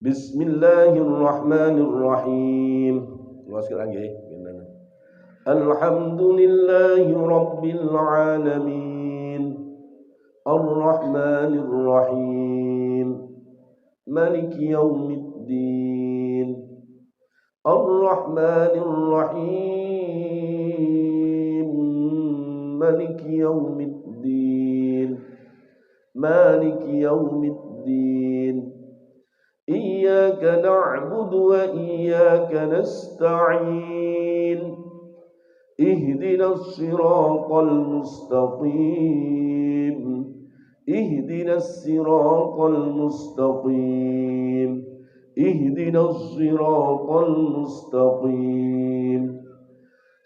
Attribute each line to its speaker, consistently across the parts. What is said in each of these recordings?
Speaker 1: Bismillahirrahmanirrahim. Luaskan lagi. Alhamdulillahi rabbil alamin. Ar-Rahmanir Rahim. Maliki yaumiddin. Ar-Rahmanir Rahim. Maliki yaumiddin. Maliki yaumiddin. Iyyaka na'budu wa iyyaka nasta'in. Ihdinas siratal mustaqim. Ihdinas siratal mustaqim. Ihdinas siratal mustaqim.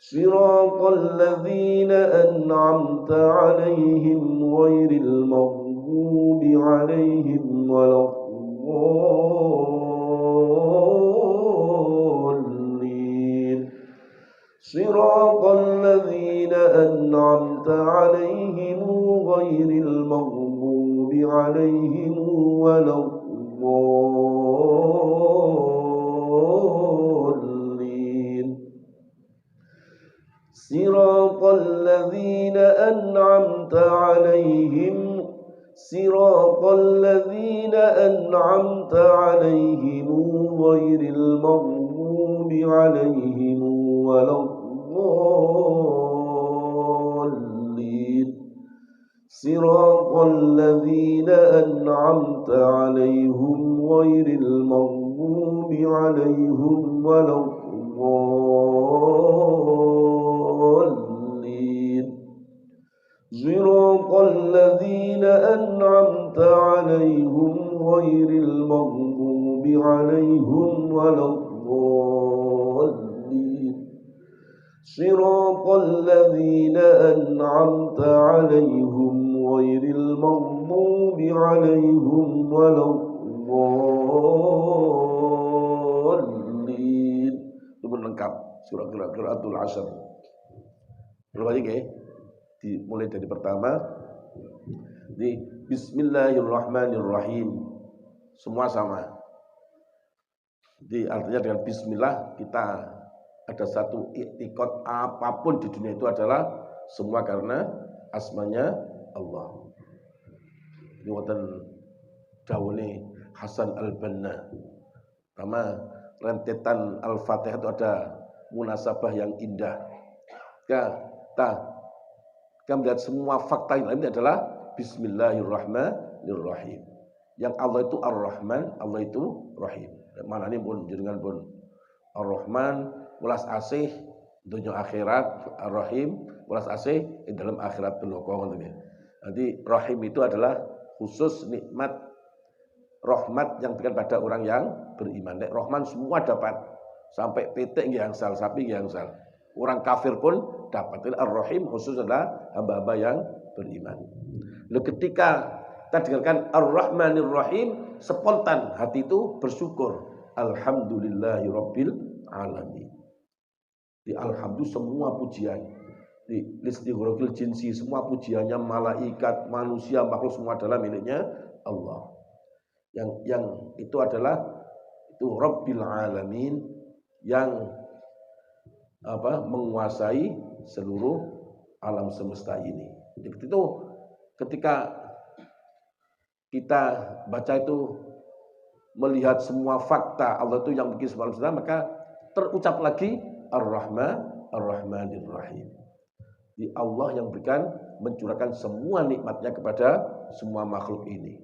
Speaker 1: Siratal ladzina an'amta 'alaihim ghairil maghdubi 'alaihim waladdallin. Siratal ladzina an'amta 'alaihim ghairil maghdubi 'alaihim waladdallin. Siratal ladzina an'amta 'alaihim Siratal ladzina an'amta 'alaihim ghairil maghdubi 'alaihim waladdallin. Siratal ladzina an'amta 'alaihim ghairil maghdubi 'alaihim waladdallin. Siratal ladzina an'amta 'alaihim ghairil maghdubi 'alaihim waladdallin. Siratal ladzina an'amta 'alaihim ghairil maghdubi 'alaihim waladdallin. Itu lengkap surah Qiraatul Ashr. Berapa lagi ya? Mulai dari pertama di Bismillahirrahmanirrahim, semua sama. Artinya dengan Bismillah kita ada satu iktikad apapun di dunia itu adalah semua karena asmanya Allah. Ini wonten dawuhe Hasan Al-Banna. Pertama, rentetan Al-Fatihah itu ada munasabah yang indah. Kita melihat semua fakta yang lain adalah Bismillahirrahmanirrahim. Yang Allah itu Ar-Rahman, Allah itu Rahim. Mana ini pun jenengan pun Ar-Rahman welas asih dunia akhirat, Ar-Rahim welas asih di dalam akhirat beloko ngoten. Nanti Rahim itu adalah khusus nikmat rahmat yang diberikan pada orang yang beriman. Nek Rahman semua dapat, sampai petek nggih angsal, sapi nggih angsal. Orang kafir pun dapat. Ar-Rahim khusus adalah hamba-hamba yang beriman. Lalu ketika kita dengarkan Ar-Rahmanir Rahim, spontan hati itu bersyukur. Alhamdulillahirabbil alamin. Di alhamdulillah semua pujian. Di listighraqil jinsi semua pujiannya malaikat, manusia, makhluk semua adalah miliknya Allah. Yang itu adalah itu Rabbil alamin yang menguasai seluruh alam semesta ini. Jadi itu ketika kita baca itu melihat semua fakta Allah itu yang bikin semua alam semesta, maka terucap lagi Ar-Rahmanir Rahim. Di Allah yang berikan mencurahkan semua nikmatnya kepada semua makhluk ini.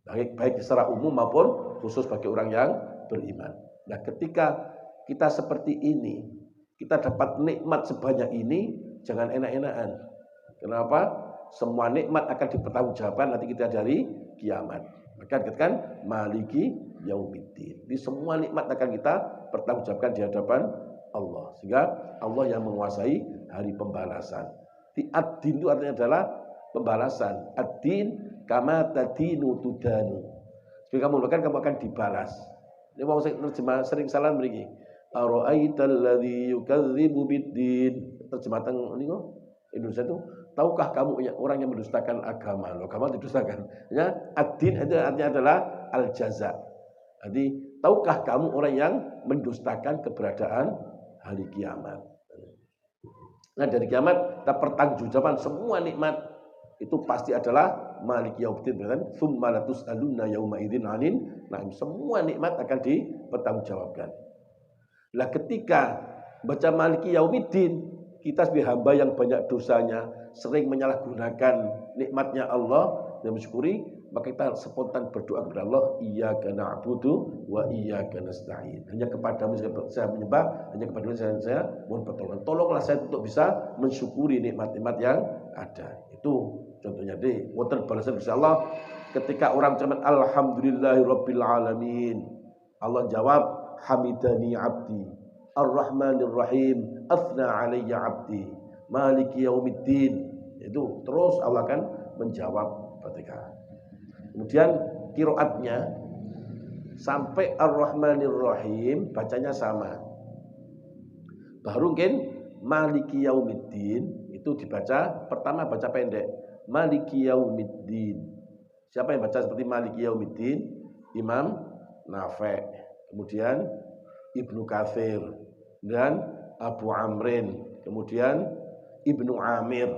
Speaker 1: Baik secara umum maupun khusus bagi orang yang beriman. Nah, ketika kita seperti ini, kita dapat nikmat sebanyak ini, jangan enak-enakan. Kenapa? Semua nikmat akan dipertanggungjawabkan nanti kita dari kiamat. Maka dikatakan maliki yaumiddin. Di semua nikmat akan kita pertanggungjawabkan di hadapan Allah. Sehingga Allah yang menguasai hari pembalasan. Di ad-din itu artinya adalah pembalasan. Ad-din kama tadinu tudanu. Sebagai kamu lakukan, kamu akan dibalas. Ini mau saya terjemah sering salah begini. Ara'aital ladzi yukadzibu biddin. Terjemah niku Indonesia itu, tahukah kamu orang yang mendustakan agama? Loh, agama didustakan. Ya, ad-din itu artinya adalah al-jaza. Jadi tahukah kamu orang yang mendustakan keberadaan hari kiamat? Nah dari kiamat kita pertanggungjawaban semua nikmat itu pasti adalah maliki yaumiddin, kan? Tsumma latus'alunna yauma idzin 'anil na'im. Semua nikmat akan dipertanggungjawabkan. Lah ketika baca maliki yaumiddin, kita sebagai hamba yang banyak dosanya, sering menyalahgunakan nikmatnya Allah dan mensyukuri, maka kita spontan berdoa kepada Allah, iyyaka na'budu wa iyyaka nasta'in. Hanya kepadamu saya menyembah, hanya kepadamu saya mohon pertolongan. Tolonglah saya untuk bisa mensyukuri nikmat-nikmat yang ada. Itu contohnya deh, wonten balasan Gusti Allah ketika orang ucapkan alhamdulillahirabbil alamin. Allah jawab hamidani abdi ar-rahmanir rahim athna alayya abdi maliki yaumiddin. Itu terus Allah akan menjawab ketika. Kemudian qiraatnya sampai ar-rahmanir rahim bacanya sama. Baru mungkin maliki yaumiddin itu dibaca pertama baca pendek. Maliki yaumiddin. Siapa yang baca seperti maliki yaumiddin? Imam Nafi', kemudian Ibnu Katsir dan Abu Amrin, kemudian Ibnu Amir.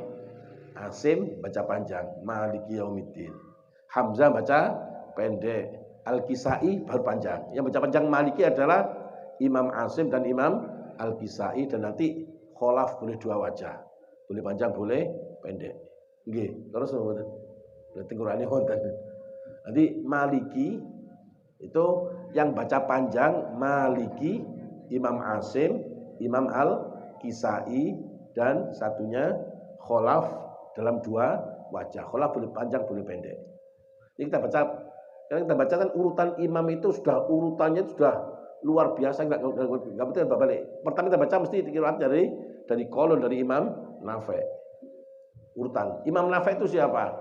Speaker 1: Asim baca panjang, maliki yaumiddin. Hamzah baca pendek, Al-Kisai baru panjang. Yang baca panjang maliki adalah Imam Asim dan Imam Al-Kisai, dan nanti kholaf boleh dua wajah. Boleh panjang, boleh pendek. Nggih, terus berarti Qur'ane wonten. Nanti maliki itu yang baca panjang maliki Imam Asim, Imam Al-Kisai, dan satunya kholaf dalam dua wajah. Kholaf boleh panjang, boleh pendek. Ini kita baca, karena kita baca kan urutan imam itu sudah urutannya sudah luar biasa, nggak betul balik. Pertama kita baca mesti qiraat dari kolon dari Imam Nafi'. Urutan Imam Nafi' itu siapa?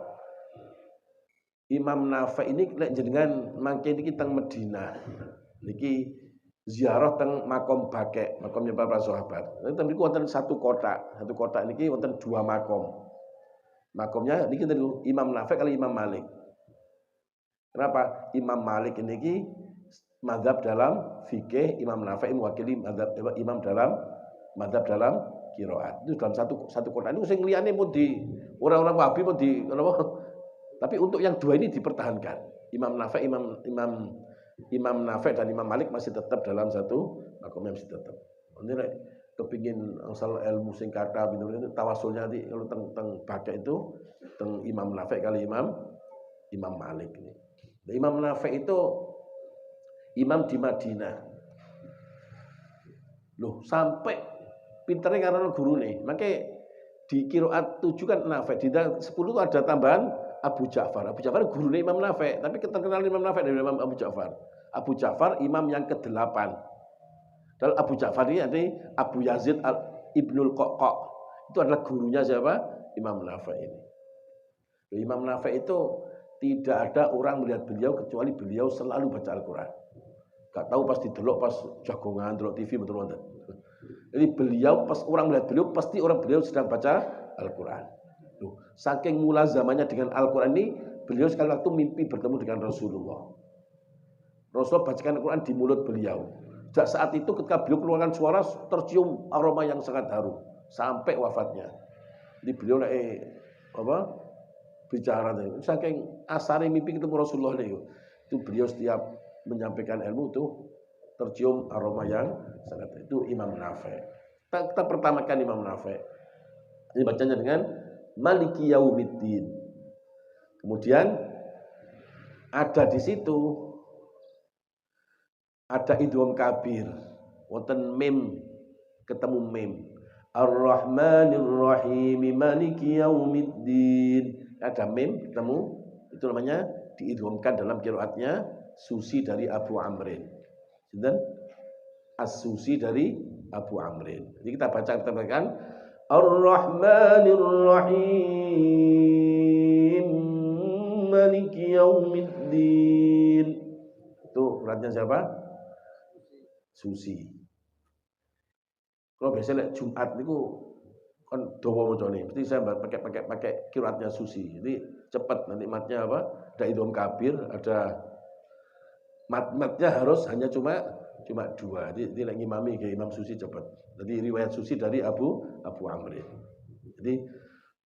Speaker 1: Imam Nafi' ini jenengan mangke niki teng Madinah. Niki ziarah teng makom Baqi', makomnya para sahabat. Nanti niku wonten satu kotak niki wonten dua makom. Makomnya niki Imam Nafi' kali Imam Malik. Kenapa? Imam Malik ini mazhab dalam fikih, Imam Nafi' mewakili mazhab imam dalam mazhab dalam qiraat. Itu dalam satu kotak. Itu sing liyane pun di orang-orang Wahabi pun di tapi untuk yang dua ini dipertahankan. Imam Nafi' Imam Nafi' dan Imam Malik masih tetap dalam satu makom, masih tetap. Ini kepingin asal ilmu sing kata bener-bener tawasulnya nanti kalau teng Baqi' itu teng Imam Nafi' kali Imam Malik ini. Imam Nafi' itu imam di Madinah. Loh, sampai pinternya karena guru nih. Makanya di qiraat 7 kan Nafi', di 10 itu ada tambahan Abu Ja'far. Abu Ja'far gurunya Imam Nafi', tapi terkenal Imam Nafi' dari Imam Abu Ja'far. Abu Ja'far imam yang ke-8. Dan Abu Ja'far ini nanti Abu Yazid Ibnul Qaqqa. Itu adalah gurunya siapa? Imam Nafi' ini. Imam Nafi' itu tidak ada orang melihat beliau kecuali beliau selalu baca Al-Quran. Gak tahu pas didelok pas jagongan delok TV betul-betul. Jadi beliau pas orang melihat beliau pasti orang beliau sedang baca Al-Quran. Saking mula zamannya dengan Al-Quran ini, beliau sekali waktu mimpi bertemu dengan Rasulullah. Rasulullah bacakan Al-Quran di mulut beliau. Sejak saat itu ketika beliau keluarkan suara tercium aroma yang sangat harum sampai wafatnya. Jadi beliau bicara itu saking asari mimpi ketemu Rasulullah itu beliau setiap menyampaikan ilmu itu tercium aroma yang sangat, itu Imam Nafi'. Kita pertamakan Imam Nafi'. Ini bacanya dengan Maliki Yaumiddin. Kemudian ada di situ ada idgham kabir, wonten mim ketemu mim. Ar-Rahmanir Rahim Maliki Yaumiddin. Ada mim ketemu, itu namanya diidghamkan dalam qiraatnya Susi dari Abu Amrin. Dan As-Susi dari Abu Amrin. Jadi kita bacakan Ar-Rahmanir Rahim Maliki Yaumiddin. Itu qiraatnya siapa? Susi. Kalau biasanya Jumat niku kan dawa macane. Mesti saya pakai qiraatnya Susi. Jadi cepat nanti matnya apa? Ada idgham kabir, ada Matnya harus hanya cuma dua. Jadi lagi ngimami ke Imam Susi cepat. Jadi riwayat Susi dari Abu Amr. Jadi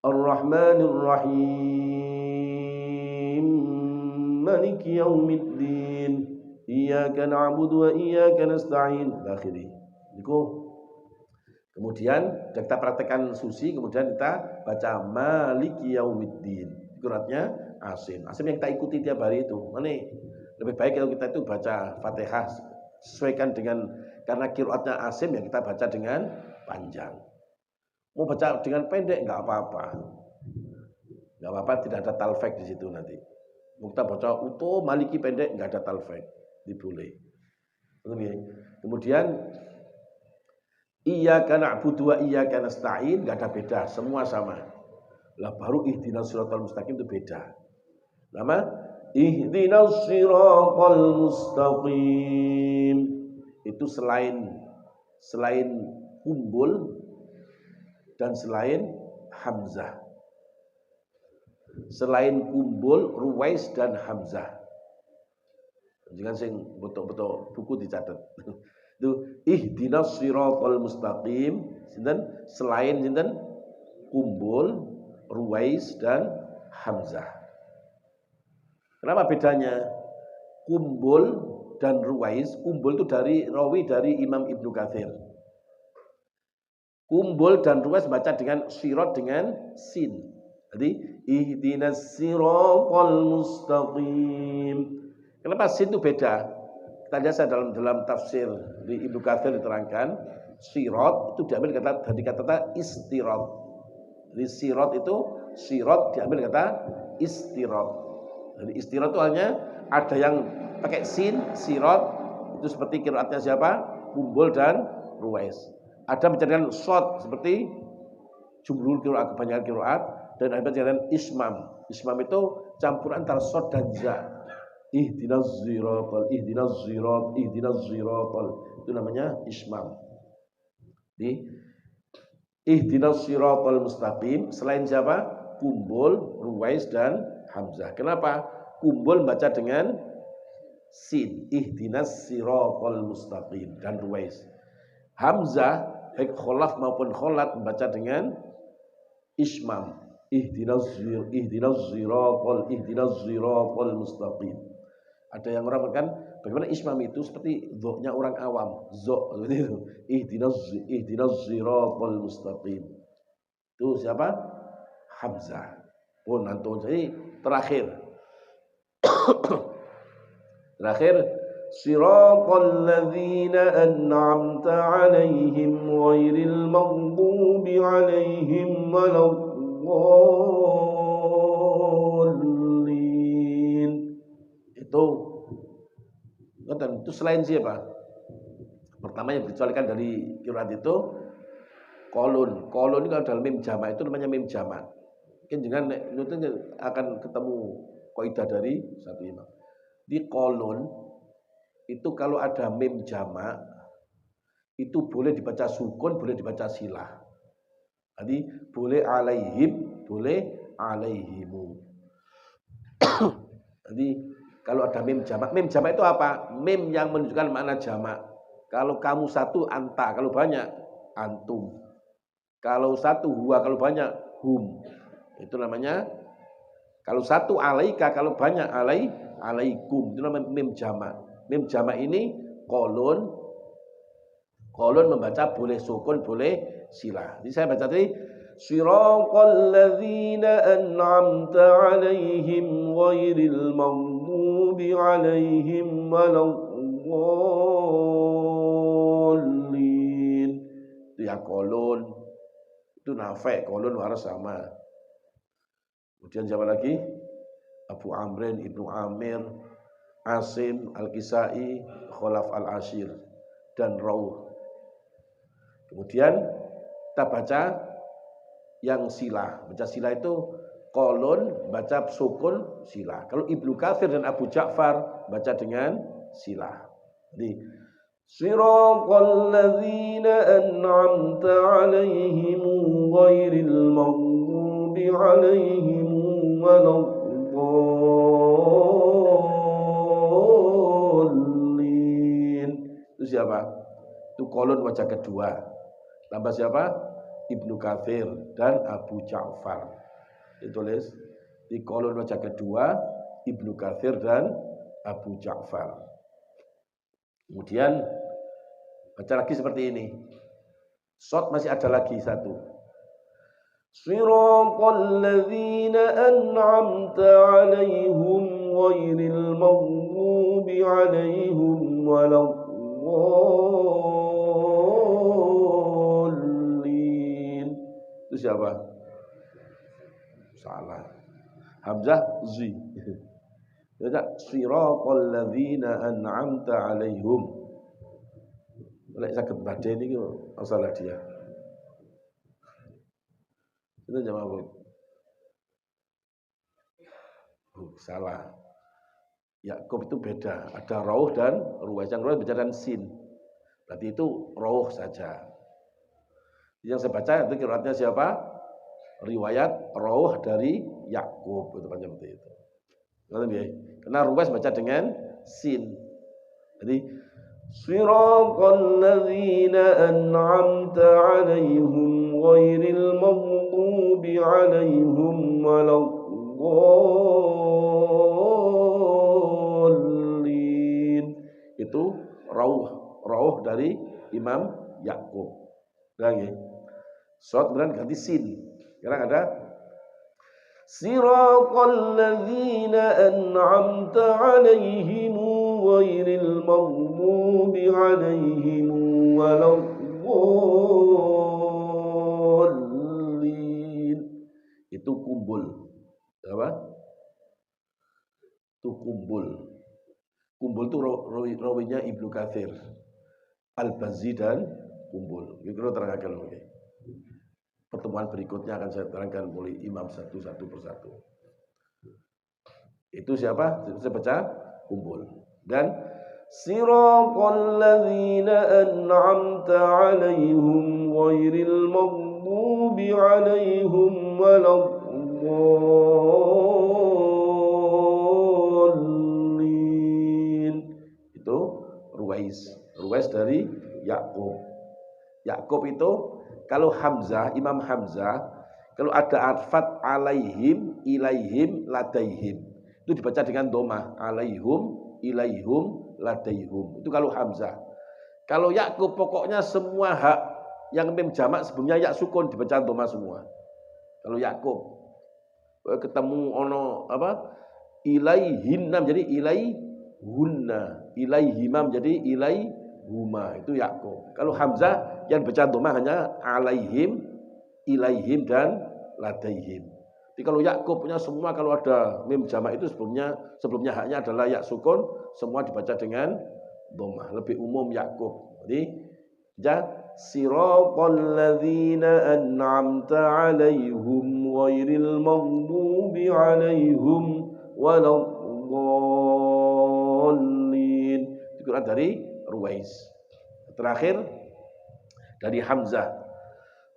Speaker 1: Ar-Rahmanir Rahim Maliki Yaumiddin Iyyaka na'budu wa iyyaka nasta'in. Akhiri. Kemudian kita praktekkan Susi, kemudian kita baca Maliki Yaumiddin. Qiraatnya Asim. Asim yang kita ikuti tiap hari itu. Mana lebih baik kalau kita itu baca Fatihah sesuaikan dengan, karena qiraatnya Asim yang kita baca dengan panjang. Mau baca dengan pendek nggak apa-apa. Nggak apa-apa, tidak ada talfek di situ nanti. Mau kita baca utuh Maliki pendek nggak ada talfek, diboleh. Kemudian Iyyaka na'budu wa iyyaka nasta'in, enggak ada beda, semua sama. Lah baru ihdinas siratal mustaqim itu beda. Nama ihdinas siratal mustaqim itu selain kumbul dan selain hamzah. Selain kumbul, ruwais dan hamzah. Jangan sing betul-betul buku dicatat. Itu ihdinas siratal mustaqim sinten selain sinten kumbul, ruwais dan hamzah. Kenapa bedanya? Kumbul dan ruwais, kumbul itu dari rawi dari Imam Ibnu Katsir. Kumbul dan ruwais baca dengan sirat dengan sin. Jadi ihdinas siratal mustaqim. Kenapa sin itu beda? Kita lihat dalam tafsir di Ibnu Katsir diterangkan, sirat itu diambil dari kata istirat. Jadi sirat itu diambil kata istirat. Jadi istirat itu hanya ada yang pakai sin, sirat itu seperti qiraatnya siapa? Kumbul dan ruwais. Ada menjadikan shad seperti jumhur qiraat, kebanyakan qiraat, dan ada menjadikan ismam. Ismam itu campuran antara shad dan za. Ihdinas siratal itu namanya ismam. Di ihdinas siratal mustaqim selain siapa? Kumbul, ruwais dan hamzah. Kenapa? Kumbul baca dengan sin, ihdinas siratal mustaqim, dan ruwais. Hamzah baik kholaf maupun kholat membaca dengan ismam, ihdinas siratal mustaqim. Ada yang orang makan bagaimana ismam itu seperti dzoknya orang awam, dzok seperti itu. Ihdinas siratal mustaqim. Itu siapa? Hamzah. Pun antum. Jadi terakhir siratal ladzina an'amta 'alaihim ghairil maghdubi 'alaihim waladdallin. Itu selain siapa? Pertama yang dikecualikan dari qiraat itu kolon. Kolon ini kalau dalam mim jamak itu namanya mim jamak. Mungkin jangan itu akan ketemu kaidah dari satu imam. Di kolon itu kalau ada mim jamak itu boleh dibaca sukun, boleh dibaca silah. Jadi boleh alaihim, boleh alaihimu. Jadi kalau ada mim jamak itu apa? Mim yang menunjukkan makna jamak. Kalau kamu satu anta, kalau banyak antum. Kalau satu huwa, kalau banyak hum. Itu namanya, kalau satu alaika, kalau banyak alaikum. Itu namanya mim jamak. Mim jamak ini kolon membaca boleh sukun, boleh silah. Jadi saya baca tadi siratal ladzina an'amta 'alaihim ghairil maghdubi 'alaihim waladdallin. Itu ya kolon. Itu Nafi', kolon waras sama. Kemudian siapa lagi? Abu Amrin, Ibnu Amir, Asim, Al-Kisai, Khalaf Al-Ashir, dan Rauh. Kemudian kita baca yang silah. Baca silah itu kolon, baca sukun, silah. Kalau Ibnu Katsir dan Abu Ja'far baca dengan silah. Jadi siratal ladzina an'amta 'alaihim ghairil maghdubi 'alaihim waladdallin. siapa? Itu kolon wajah kedua. Tambah siapa? Ibnu Katsir dan Abu Ja'far. Ditulis di kolon wajah kedua Ibnu Katsir dan Abu Ja'far. Kemudian baca lagi seperti ini. Shot masih ada lagi satu. Siratal ladzina an'amta 'alaihim ghairil maghdubi 'alaihim waladdallin. Itu siapa? Salah. Hamzah zi. Ya, siratal ladzina an'amta 'alaihim. Lek saged badhe niku masalah dia. Itu jawab. Salah. Yakub itu beda. Ada rauh dan ruwais. Yang ruwais bicara sin. Berarti itu rauh saja. Yang saya baca itu qiraatnya siapa? Riwayat rauh dari Yakub. Itu kan seperti itu. Karena ruwais baca dengan sin. Jadi Siratal ladzina an'amta 'alaihim ghairil maghdubi 'alaihim waladdallin. Itu rauh dari Imam Yakub. Lagi. Shad kemudian ganti sin. Sekarang ada Siratal ladzina an'amta 'alaihim ghairil maghdubi 'alaihim waladdallin. Itu kumbul. Apa? Itu kumbul. Kumbul itu rawinya Ibnu Katsir, Al-Bazzi dan kumbul. Itu terangkan lagi. Pertemuan berikutnya akan saya terangkan mulai imam satu persatu. Itu siapa? Saya baca kumbul. Dan siratal ladzina an'amta 'alaihim ghairil maghdubi 'alaihim waladdallin. Itu Ruwais dari Yakub. Yakub itu kalau Hamzah, Imam Hamzah, kalau ada atfat alaihim, ilaihim, ladaihim, itu dibaca dengan dhamma, alaihum, ilaihum, ladaihum. Itu kalau Hamzah. Kalau Yakub pokoknya semua hak yang mim jamak sebelumnya ya sukun dibaca dhamma semua. Kalau Yakub ketemu ono apa? Ilaihinnam jadi ilaihunna, ilaihimam jadi ilaihuma. Itu Yakub. Kalau Hamzah yang baca dhamma hanya alaihim, ilaihim dan ladaihim. Jadi kalau Yakub punya semua kalau ada mim jamak itu sebelumnya haknya adalah ya sukun, semua dibaca dengan dhammah. Lebih umum Yakub. Jadi siratal ladzina an'amta 'alaihim ghairil maghdubi 'alaihim waladdallin. Itu Quran dari Ruwais. Terakhir dari Hamzah.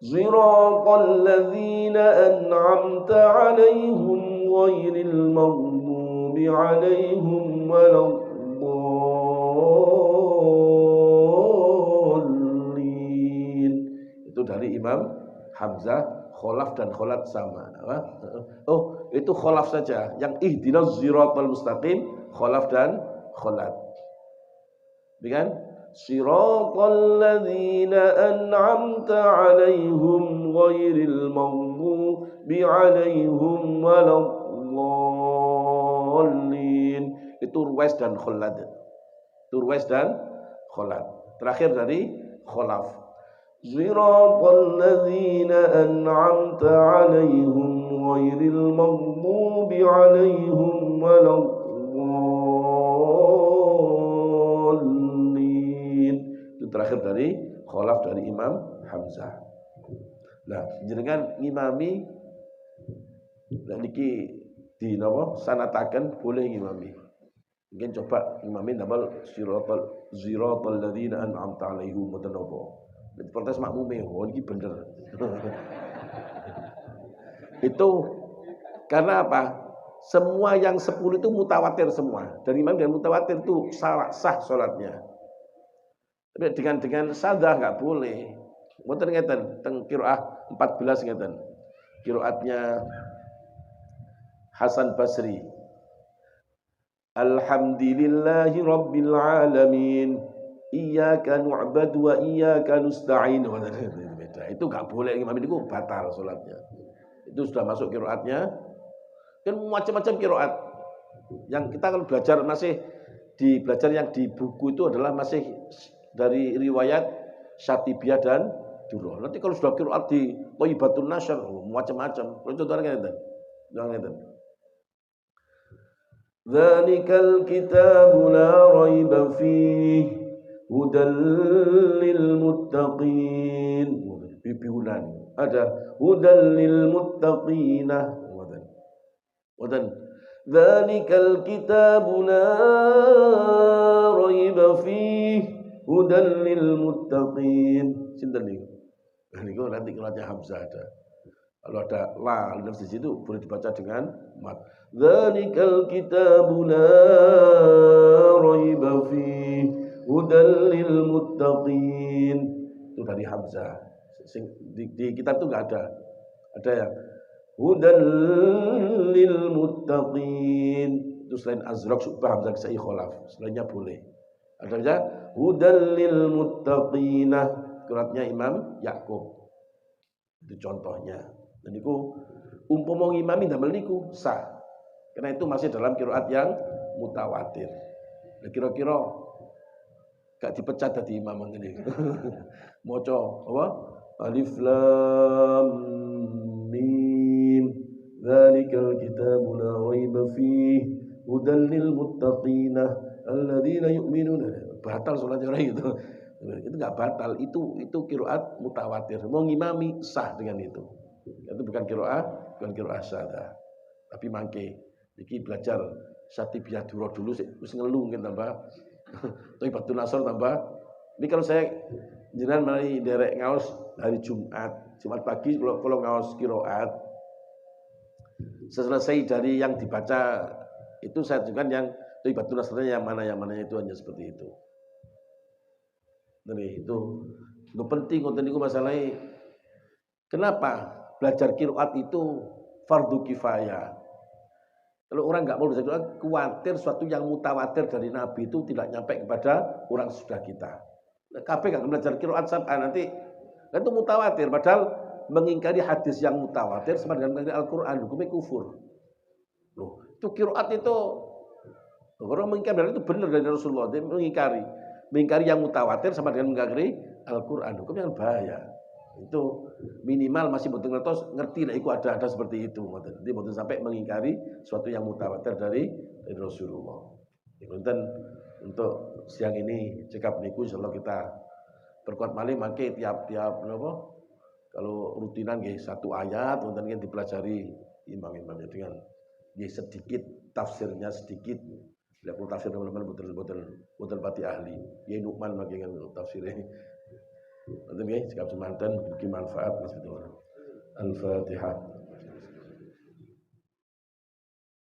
Speaker 1: Siratal ladzina an'amta 'alaihim ghairil maghdubi 'alaihim waladdallin. Itu dari Imam Hamzah, Khalaf dan Khalat sama. Oh, itu Khalaf saja. Yang ihdinas siratal mustaqim, Khalaf dan Khalat. Kan? Siratal ladzina an'amta 'alaihim ghairil maghdubi 'alaihim waladdallin. Itu Ruwais dan Khalad. Terakhir dari Khalaf. Siratal ladzina an'amta 'alaihim ghairil maghdubi 'alaihim waladdallin. Itu terakhir dari Khalaf dari Imam Hamzah. Nah, jenengan ngimami niki di napa sanataken boleh ngimami. Mungkin coba ngimami nambal siratal ladzina an'amta 'alaihim mboten napa. Protes makmume, oh ini bener. Itu karena apa? Semua yang 10 itu mutawatir semua. Dari imam dan mutawatir itu sah sholatnya. Tapi dengan sadah nggak boleh. Mboten ngeten teng qiraah 14 ngeten. Qiraatnya Hasan Basri. Alhamdulillahi rabbil alamin. Iyyaka nu'badu wa iyyaka nusta'in. Beda. Itu enggak boleh imam itu batal salatnya. Itu sudah masuk qiraatnya. Kan macam-macam qiraat. Yang kita kalau belajar masih di belajar yang di buku itu adalah masih dari riwayat Syatibiyah dan Durrah. Nanti kalau sudah qiraat di Thayyibatun Nashr macam-macam. Kalau contohnya ngeten. Jangan ngeten. Dzalikal kitabu la raiba fihi hudal lil muttaqin. Bibiulan. Ada hudal lil muttaqina. Wadan. Dzalikal kitabu la raiba fihi hudal lil muttaqin. Sinten niku? Niku nanti qiraatnya Hamzah ada. Kalau ada la di situ boleh dibaca dengan mat. Dzalikal kitabu la raiba fihi hudal lil muttaqin. Itu dari Hamzah. Di kitab itu enggak ada. Ada yang hudal lil muttaqin. Itu selain Azraq, Syu'bah, Hamzah, Kisai, Khalaf. Selainnya boleh. Ada saja hudal lil muttaqinah. Qiraatnya Imam Ya'qub. Itu contohnya. Dan itu umpama ngimami damel niku sah. Karena itu masih dalam qiraat yang mutawatir. Nah, kira-kira gak dipecat dadi imam ngene. Maca apa? Alif lam mim. Dzalikal kitabu la raiba fihi hudal lil muttaqina alladzina yu'minuna. Batal salatnya orang itu. Itu enggak batal, itu qiraat mutawatir. Mau ngimami sah dengan itu. Itu bukan qiraah syadah. Tapi mangke iki belajar Syatibiyah Durrah dulu wis ngelu mungkin tambah Thayyibatun Nashr tambah. Ini kalau saya jenengan mari derek ngaos hari Jumat pagi kalau ngaos qiraat selesai dari yang dibaca itu saya tunjukkan yang Thayyibatun Nashrnya yang mana itu hanya seperti itu. Jadi itu penting konten itu masalahnya. Kenapa belajar qiraat itu fardu kifayah? Kalau orang nggak mau belajar qiraat, khawatir suatu yang mutawatir dari Nabi itu tidak nyampe kepada orang sudah kita. Kabeh nggak belajar qiraat sampai nanti itu mutawatir, padahal mengingkari hadis yang mutawatir sama dengan mengingkari Al-Quran, hukumnya kufur. Loh, itu qiraat itu orang mengingkari itu benar dari Rasulullah, dia mengingkari yang mutawatir sama dengan mengingkari Al-Quran, hukumnya bahaya. Itu minimal masih betul ngerti lah itu ada seperti itu. Jadi betul sampai mengingkari suatu yang mutawatir dari Rasulullah. Dan untuk siang ini cekap niku insyaallah kita berkuat malih mangke tiap-tiap napa kalau rutinan nggih satu ayat wonten nggih dipelajari imam-imamnya dengan nggih sedikit tafsirnya sedikit. Lek tafsir teman-teman betul pati ahli. Ya Nu'man mangke tafsirnya. Nanti cekap semanten, bagi manfaat mas betul. Al-Fatihah.